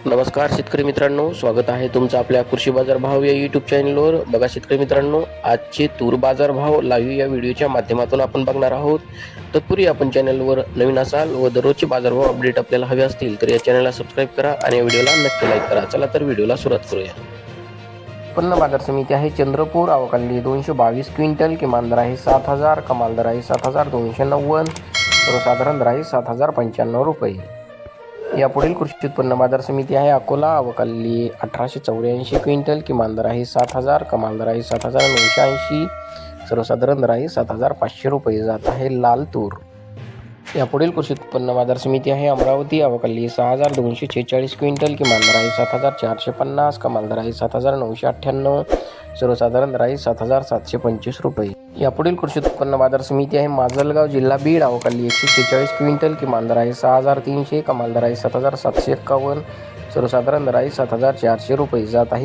नमस्कार शेतकरी मित्रांनो, स्वागत आहे तुमचं आपल्या कृषी बाजार भाव या यूट्यूब चॅनलवर. बघा शेतकरी मित्रांनो, आजचे तूर बाजार भाव लाईव्ह या व्हिडिओच्या माध्यमातून आपण बघणार आहोत. तत्पूर्वी आपण चॅनलवर नवीन असाल व दररोजचे बाजारभाव अपडेट आपल्याला हवे असतील तर या चॅनलला सबस्क्राईब करा आणि या व्हिडिओला नक्की लाईक करा. चला तर व्हिडिओला सुरुवात करूया. उत्पन्न बाजार समिती आहे चंद्रपूर. आवकाली 222 क्विंटल, किमान दर आहे 7,000, कमाल दर आहे 7,290, सर्वसाधारण दर आहे 7,095 रुपये. यापुढील कृषी उत्पन्न बाजार समिती आहे अकोला. आवकाली 1884 क्विंटल, किमान दर आहे 7,000, कमाल दर आहे 7,980, सर्वसाधारण दर आहे 7,500 रुपये. जात आहे लाल तूर. यापुढील कृषी उत्पन्न बाजार समिती आहे अमरावती. आवकाली 6,246 क्विंटल, किमान दर आहे 7,450, कमाल दर आहे 7,998, सर्वसाधारण दर आहे 7,725 रुपये. यापुढील कृषी उत्पन्न बाजार समिती आहे माजलगाव, जिल्हा बीड. आवकाली 146 क्विंटल, किमान दर आहे 6,300, कमाल दर आहे 7,751, सर्वसाधारण दर आहे 7,400 रुपये. जात आहे